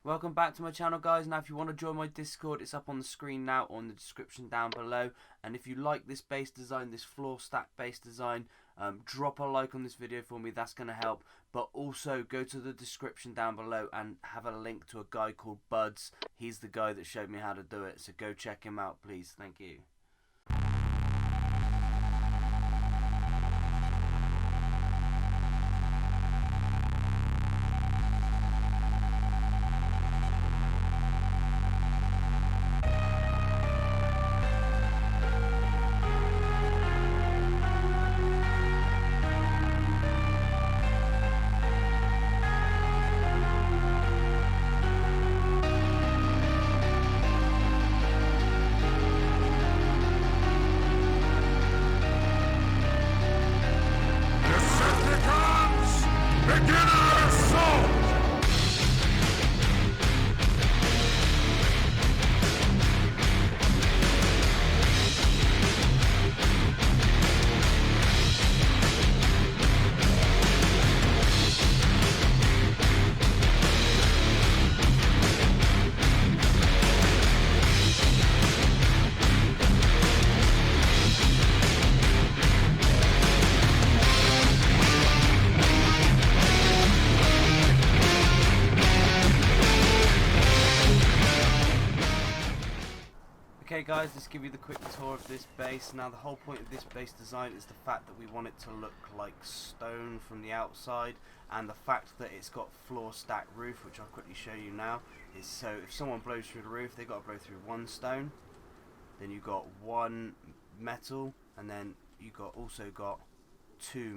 Welcome back to my channel, guys. Now if you want to join my Discord, it's up on the screen now or in the description down below. And if you like this base design, this floor stack base design, drop a like on this video for me, that's going to help. But also go to the description down below and have a link to a guy called Buds. He's the guy that showed me how to do it, so go check him out, please. Thank you. Begin our assault! Okay guys, let's give you the quick tour of this base. Now the whole point of this base design is the fact that we want it to look like stone from the outside, and the fact that it's got floor stack roof, which I'll quickly show you now, is so if someone blows through the roof, they've got to blow through one stone, then you've got one metal, and then you've also got two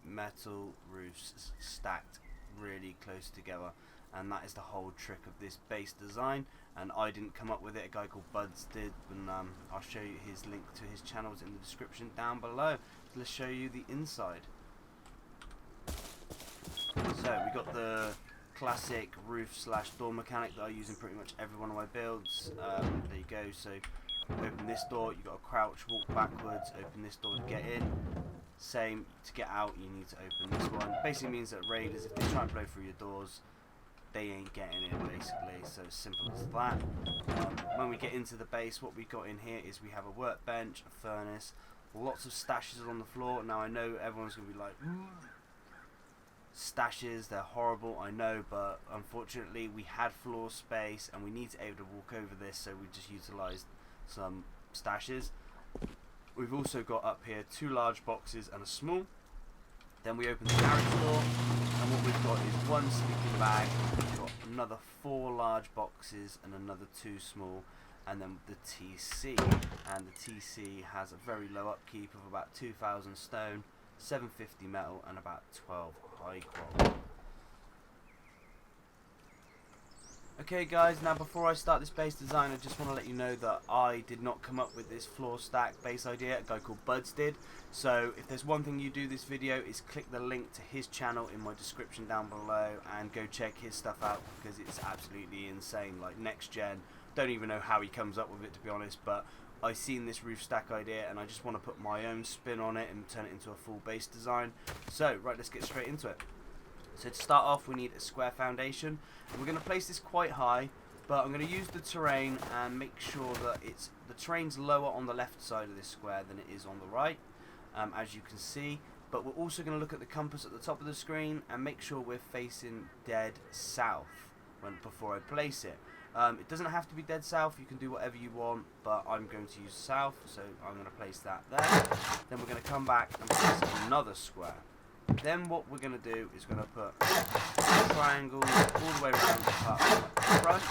metal roofs stacked really close together. And that is the whole trick of this base design, and I didn't come up with it, a guy called Buds did, and I'll show you his link to his channels in the description down below. So let's show you the inside. So we got the classic roof slash door mechanic that I use in pretty much every one of my builds. There you go, so open this door, you've got to crouch, walk backwards, open this door to get in. Same, to get out you need to open this one. Basically means that raiders, if they try and blow through your doors, they ain't getting in basically, so as simple as that. When we get into the base, what we got in here is we have a workbench, a furnace, lots of stashes on the floor. Now I know everyone's going to be like, stashes, they're horrible, I know, but unfortunately we had floor space and we need to be able to walk over this, so we just utilised some stashes. We've also got up here two large boxes and a small. Then we open the garage door, and what we've got is one sleeping bag, we've got another 4 large boxes and another 2 small, and then the TC. And the TC has a very low upkeep of about 2,000 stone, 750 metal, and about 12 high quality. Okay guys, now before I start this base design, I just want to let you know that I did not come up with this floor stack base idea, a guy called Buds did. So if there's one thing you do this video is click the link to his channel in my description down below and go check his stuff out, because it's absolutely insane, like next gen. Don't even know how he comes up with it, to be honest, but I seen this roof stack idea and I just want to put my own spin on it and turn it into a full base design. So right, let's get straight into it. So to start off, we need a square foundation, and we're going to place this quite high, but I'm going to use the terrain and make sure that the terrain's lower on the left side of this square than it is on the right, as you can see. But we're also going to look at the compass at the top of the screen and make sure we're facing dead south before I place it. It doesn't have to be dead south, you can do whatever you want, but I'm going to use south, so I'm going to place that there. Then we're going to come back and place another square. Then what we're going to do is we're going to put triangles all the way around the front,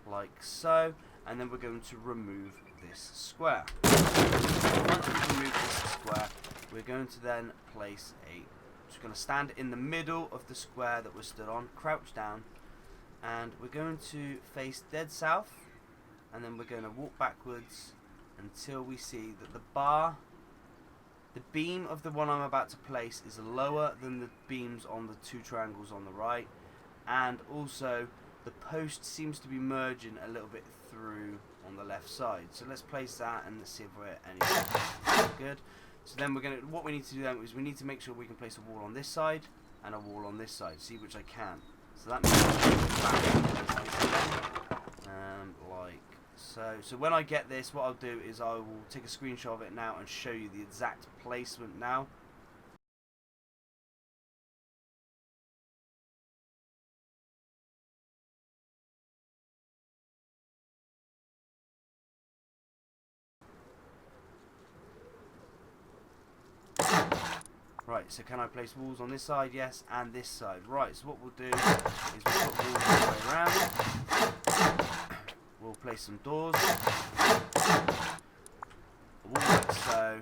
like so, and then we're going to remove this square. Once we've removed this square, we're going to then place we're going to stand in the middle of the square that we're stood on, crouch down, and we're going to face dead south, and then we're going to walk backwards until we see that the beam of the one I'm about to place is lower than the beams on the 2 triangles on the right, and also the post seems to be merging a little bit through on the left side. So let's place that and let's see if we're anything good. So then what we need to do then is we need to make sure we can place a wall on this side and a wall on this side. See which I can. So that means like so. So when I get this, what I'll do is I will take a screenshot of it now and show you the exact placement now. Right, so can I place walls on this side? Yes, and this side. Right, so what we'll do is we'll put walls all the way around. We'll place some doors. A wall like so,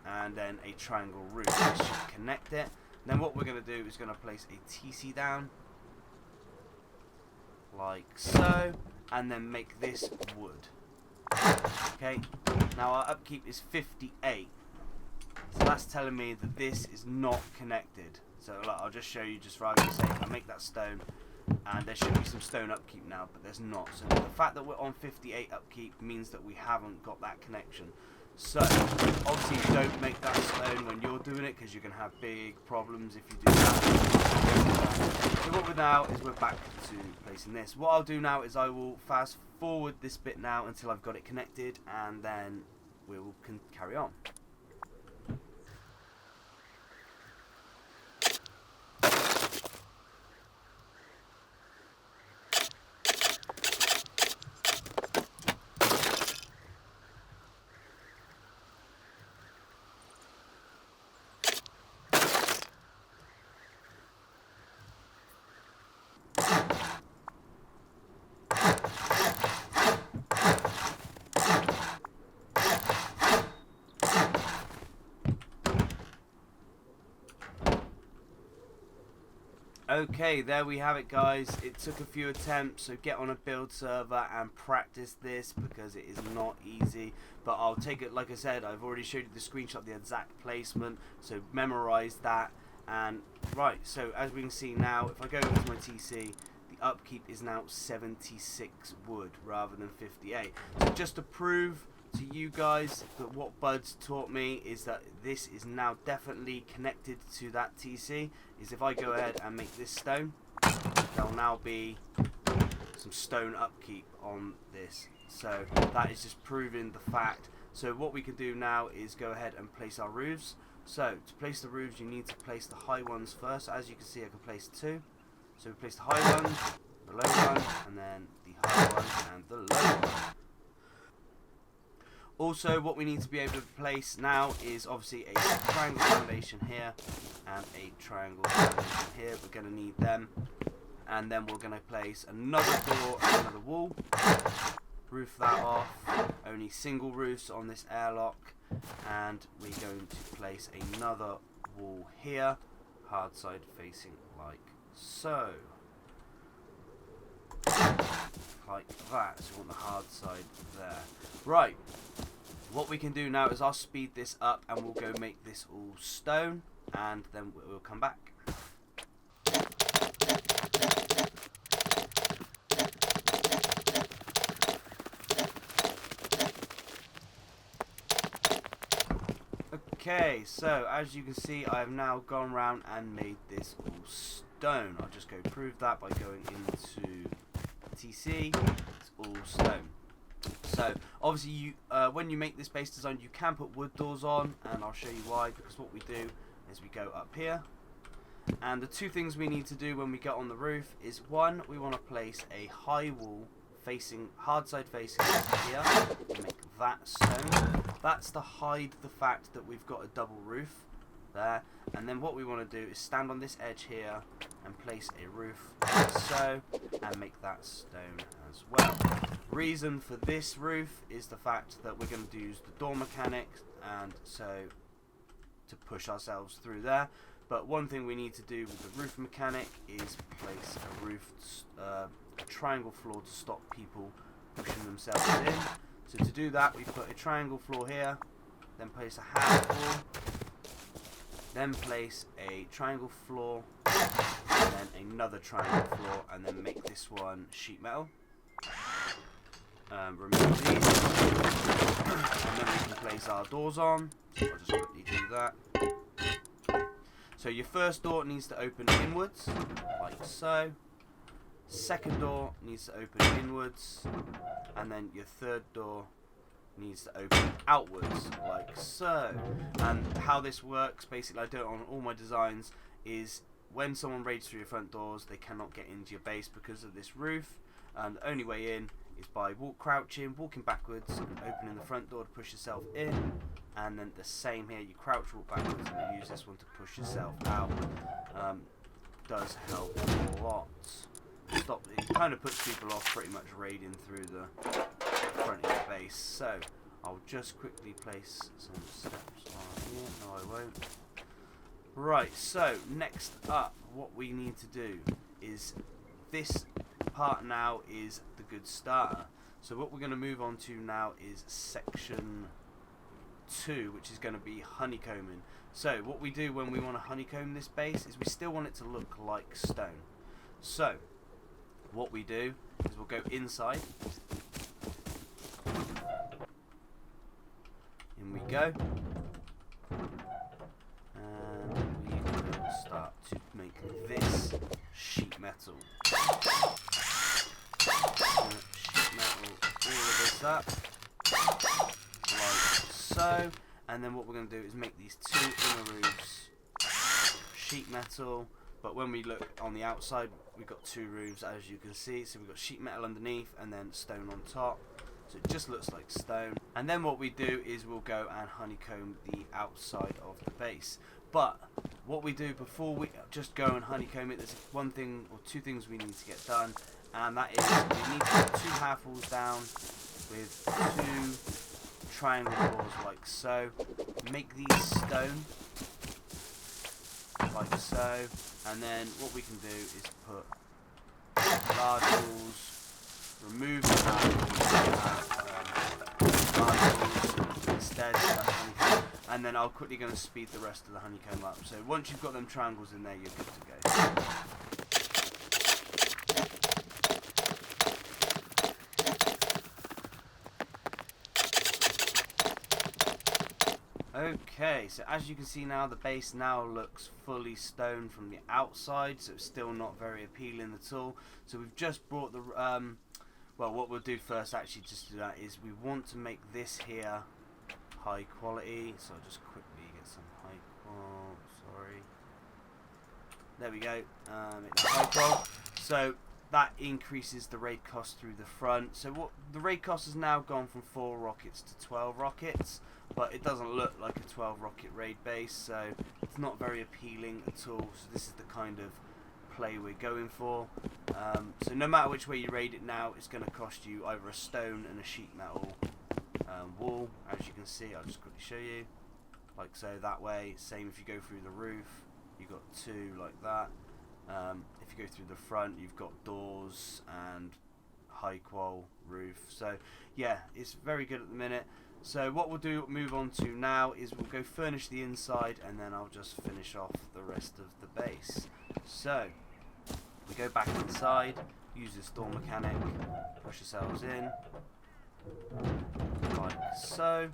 and then a triangle roof. This should connect it. Then what we're going to do is going to place a TC down, like so, and then make this wood. Okay, now our upkeep is 58. So that's telling me that this is not connected. So like, I'll just show you just for argument's sake. I make that stone, and there should be some stone upkeep now, but there's not. So the fact that we're on 58 upkeep means that we haven't got that connection. So obviously don't make that stone when you're doing it, because you're going to have big problems if you do that. So what we're now is we're back to placing this. What I'll do now is I will fast forward this bit now until I've got it connected, and then we will carry on. Okay, there we have it, guys. It took a few attempts, so get on a build server and practice this, because it is not easy. But I'll take it, like I said, I've already showed you the screenshot, the exact placement, so memorize that. And right, so as we can see now, if I go over to my TC, the upkeep is now 76 wood rather than 58. So just to prove to you guys that what Buds taught me is that this is now definitely connected to that TC, is if I go ahead and make this stone, there'll now be some stone upkeep on this. So that is just proving the fact. So what we can do now is go ahead and place our roofs. So to place the roofs, you need to place the high ones first. As you can see, I can place two. So we place the high one, the low one, and then the high one and the low one. Also, what we need to be able to place now is obviously a triangle foundation here and a triangle foundation here. We're going to need them. And then we're going to place another door and another wall. Roof that off. Only single roofs on this airlock. And we're going to place another wall here. Hard side facing like so. Like that. So we want the hard side there. Right. What we can do now is I'll speed this up and we'll go make this all stone, and then we'll come back. Okay, so as you can see, I have now gone around and made this all stone. I'll just go prove that by going into TC. It's all stone. So obviously you when you make this base design, you can put wood doors on, and I'll show you why. Because what we do is we go up here, and the two things we need to do when we get on the roof is, one, we want to place a high wall facing hard side facing here. Make that stone. That's to hide the fact that we've got a double roof there. And then what we want to do is stand on this edge here and place a roof like so, and make that stone as well. Reason for this roof is the fact that we're going to use the door mechanics, and so to push ourselves through there. But one thing we need to do with the roof mechanic is place a roof, a triangle floor to stop people pushing themselves in. So to do that, we put a triangle floor here, then place a half floor, then place a triangle floor, and then another triangle floor, and then make this one sheet metal. Remove these, and then we can place our doors on. So I'll just quickly do that. So your first door needs to open inwards, like so, second door needs to open inwards, and then your third door needs to open outwards, like so. And how this works, basically I do it on all my designs, is when someone raids through your front doors, they cannot get into your base because of this roof, and the only way in is by crouching, walking backwards, and opening the front door to push yourself in, and then the same here, you crouch, walk backwards, and you use this one to push yourself out. Does help a lot. It kind of puts people off pretty much raiding through the front of your base. So I'll just quickly place some steps on here. No, I won't. Right, so next up, what we need to do is this part now is the good starter. So what we're going to move on to now is section 2, which is going to be honeycombing. So what we do when we want to honeycomb this base is we still want it to look like stone. So what we do is we'll go inside. In we go. And we will start to make this sheet metal. Sheet metal all of this up. Like so. And then what we're going to do is make these two inner roofs sheet metal. But when we look on the outside, we've got two roofs, as you can see. So we've got sheet metal underneath and then stone on top. So it just looks like stone. And then what we do is we'll go and honeycomb the outside of the base. But what we do before we just go and honeycomb it, there's one thing or two things we need to get done. And that is we need to put two half walls down with two triangle doors like so. Make these stone like so. And then what we can do is put large walls, remove the large walls instead, and then I'll quickly going to speed the rest of the honeycomb up. So once you've got them triangles in there, you're good to go. Okay, so as you can see now, the base now looks fully stone from the outside, so it's still not very appealing at all. So we've just brought the, well, what we'll do first actually just to do that is we want to make this here high quality. So I'll just quickly get some high quality, sorry. There we go, make that high quality. So that increases the raid cost through the front. So what the raid cost has now gone from 4 rockets to 12 rockets. But it doesn't look like a 12 rocket raid base, so it's not very appealing at all. So this is the kind of play we're going for. So no matter which way you raid it now, it's going to cost you either a stone and a sheet metal wall. As you can see, I'll just quickly show you. Like so, that way. Same if you go through the roof, you've got two like that. If you go through the front, you've got doors and high qual roof. So yeah, it's very good at the minute. So what we'll do, move on to now, is we'll go furnish the inside, and then I'll just finish off the rest of the base. So we go back inside, use this door mechanic, push yourselves in, like so.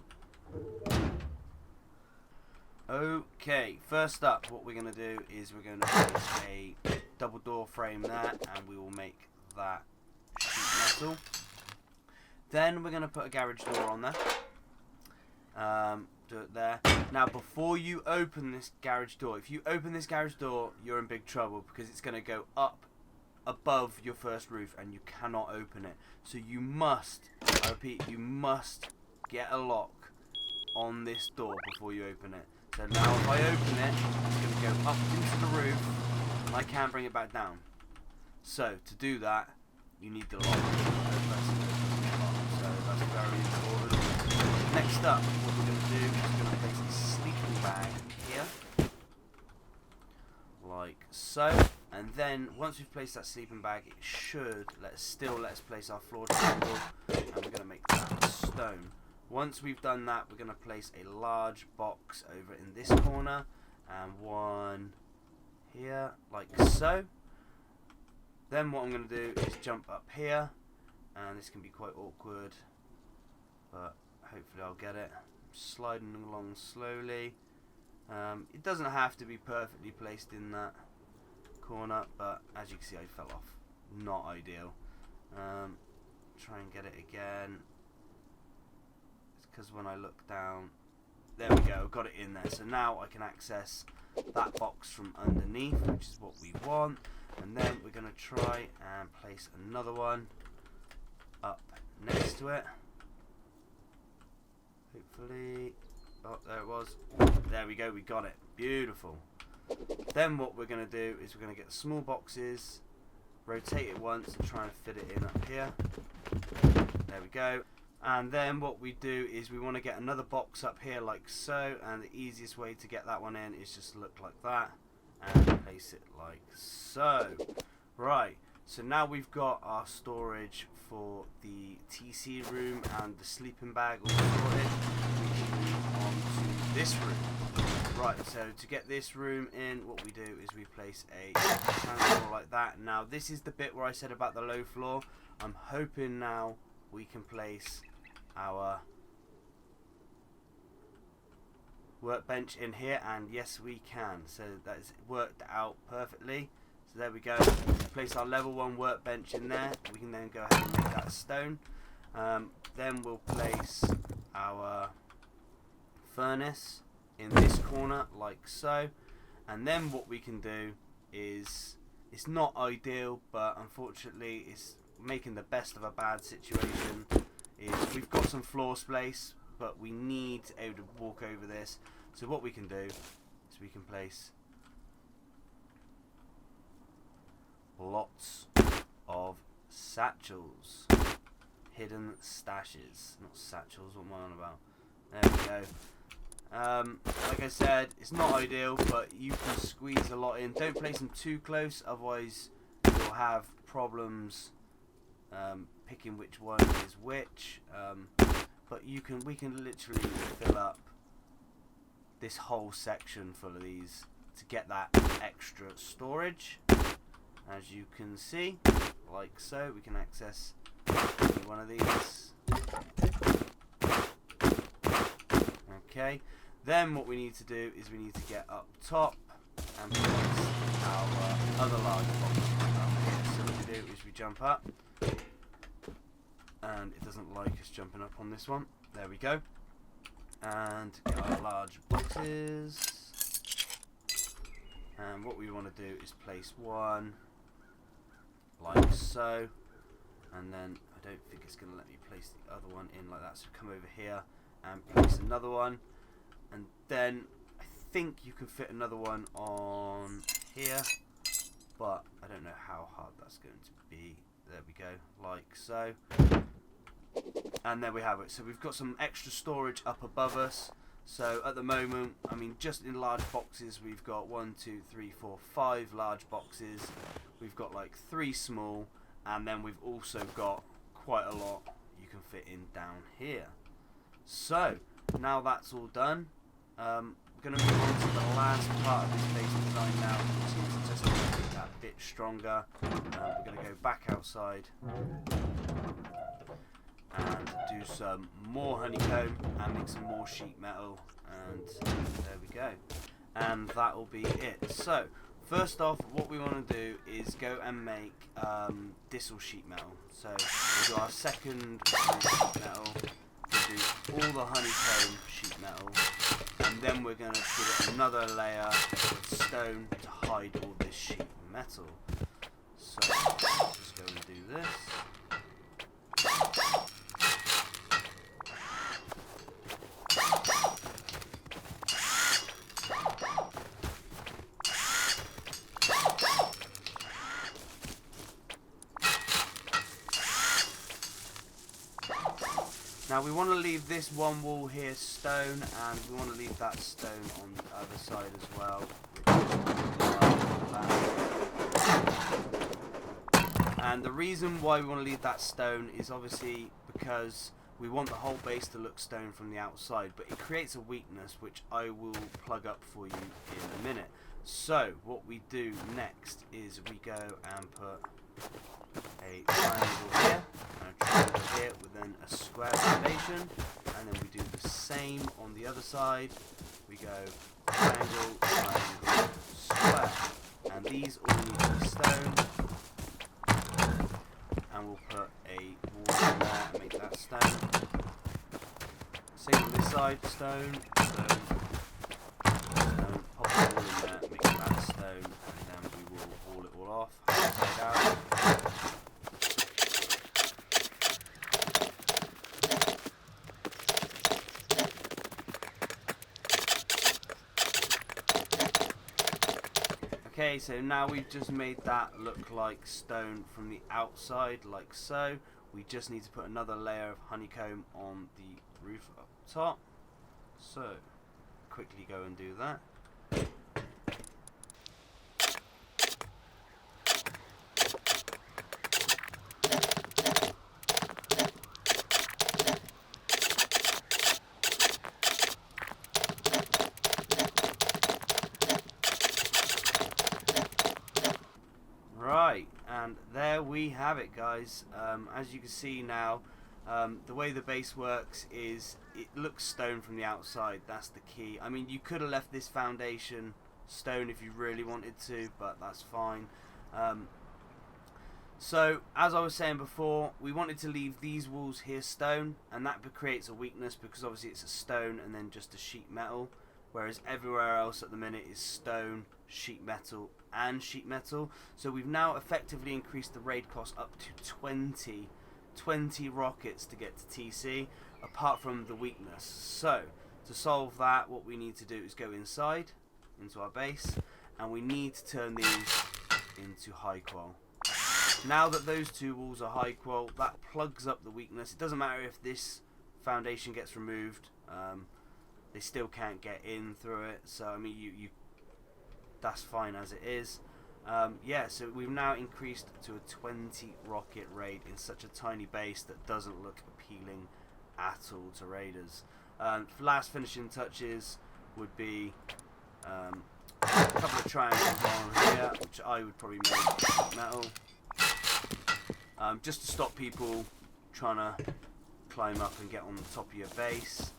Okay, first up, what we're going to do is we're going to place a double door frame there, and we will make that sheet metal. Then we're going to put a garage door on there. Do it there. Now before you open this garage door, if you open this garage door, you're in big trouble because it's going to go up above your first roof and you cannot open it. So you must, I repeat, you must get a lock on this door before you open it. So now if I open it, it's going to go up into the roof and I can't bring it back down. So to do that, you need the lock. So that's very important. Next up, what we're going to do is we're going to place a sleeping bag here, like so. And then once we've placed that sleeping bag, it should let us place our floor triangle, and we're going to make that stone. Once we've done that, we're going to place a large box over in this corner and one here, like so. Then what I'm going to do is jump up here, and this can be quite awkward, but hopefully I'll get it. I'm sliding along slowly. It doesn't have to be perfectly placed in that corner, but as you can see, I fell off. not ideal. Try and get it again. It's because when I look down, there we go, got it in there. So now I can access that box from underneath, which is what we want. And then we're going to try and place another one up next to it. Hopefully, oh, there it was. There we go, we got it. Beautiful. Then what we're going to do is we're going to get the small boxes, rotate it once and try and fit it in up here. There we go. And then what we do is we want to get another box up here like so, and the easiest way to get that one in is just look like that and place it like so. Right, so now we've got our storage for the TC room and the sleeping bag all sorted. We can move on to this room. Right, so to get this room in, what we do is we place a triangle like that. Now this is the bit where I said about the low floor. I'm hoping now we can place our workbench in here, and yes we can. So that's worked out perfectly. So there we go. Place our level 1 workbench in there. We can then go ahead and make that stone. Then we'll place our furnace in this corner like so, and then what we can do is, it's not ideal but unfortunately it's making the best of a bad situation, is we've got some floor space but we need to be able to walk over this. So what we can do is we can place lots of satchels, hidden stashes, not satchels, what am I on about? There we go. Like I said, it's not ideal, but you can squeeze a lot in. Don't place them too close, otherwise you'll have problems picking which one is which. But we can literally fill up this whole section full of these to get that extra storage. As you can see, like so, we can access one of these. Okay, then what we need to do is we need to get up top and place our other large box up here. So what we do is we jump up, and it doesn't like us jumping up on this one. There we go. And get our large boxes. And what we want to do is place one like so. And then I don't think it's going to let me place the other one in like that. So come over here and place another one. And then I think you can fit another one on here. But I don't know how hard that's going to be. There we go, like so. And there we have it. So we've got some extra storage up above us. So at the moment, I mean, just in large boxes, we've got 1, 2, 3, 4, 5 large boxes. We've got like 3 small, and then we've also got quite a lot you can fit in down here. So now that's all done, we're going to move on to the last part of this base design now, which is just to make that bit stronger. We're going to go back outside and do some more honeycomb and make some more sheet metal, and there we go, and that will be it. So first off, what we want to do is go and make Dissel sheet metal. So we'll do our second sheet metal, we'll do all the honeycomb sheet metal, and then we're going to give it another layer of stone to hide all this sheet metal. So let's just go and do this. Now we want to leave this one wall here stone, and we want to leave that stone on the other side as well. And the reason why we want to leave that stone is obviously because we want the whole base to look stone from the outside, but it creates a weakness which I will plug up for you in a minute. So what we do next is we go and put a triangle here, and a triangle here, with then a square foundation, and then we do the same on the other side. We go triangle, triangle, square, and these all need to be stone. and we'll put a wall in there and make that stone. Same on this side, stone, stone, stone, pop it all in there, make that stone, and then we will wall it all off, fade out. Okay, so now we've just made that look like stone from the outside, like so. We just need to put another layer of honeycomb on the roof up top. So, quickly go and do that. Right, and there we have it, guys. As you can see now, the way the base works is it looks stone from the outside. That's the key. I mean, you could have left this foundation stone if you really wanted to, but that's fine. So, as I was saying before, we wanted to leave these walls here stone, and that creates a weakness because obviously it's a stone and then just a sheet metal, whereas everywhere else at the minute is stone, sheet metal and sheet metal. So we've now effectively increased the raid cost up to 20 rockets to get to TC, apart from the weakness. So to solve that, what we need to do is go inside into our base, and we need to turn these into high qual. Now that those two walls are high qual, that plugs up the weakness. It doesn't matter if this foundation gets removed, they still can't get in through it. So I mean, you that's fine as it is. Yeah, so we've now increased to a 20 rocket raid in such a tiny base that doesn't look appealing at all to raiders. Last finishing touches would be a couple of triangles on here, which I would probably make metal, just to stop people trying to climb up and get on the top of your base.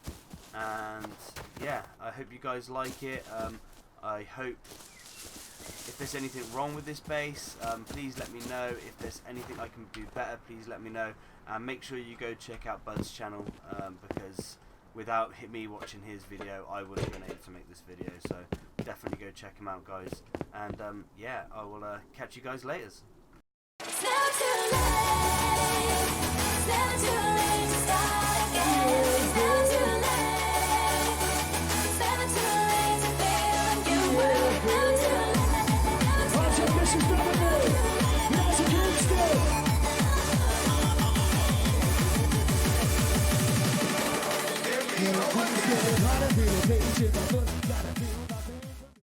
And yeah, I hope you guys like it. I hope if there's anything wrong with this base, please let me know. If there's anything I can do better, please let me know. And make sure you go check out Bud's channel, because without me watching his video, I wouldn't have been able to make this video. So definitely go check him out, guys. And yeah, I will catch you guys later. It's never too late. It's never too late to start again. It's never too late. It's never too late to fail and get well. Never too late. Watch out, this is Dominic. That's a good step. Gotta be the patient,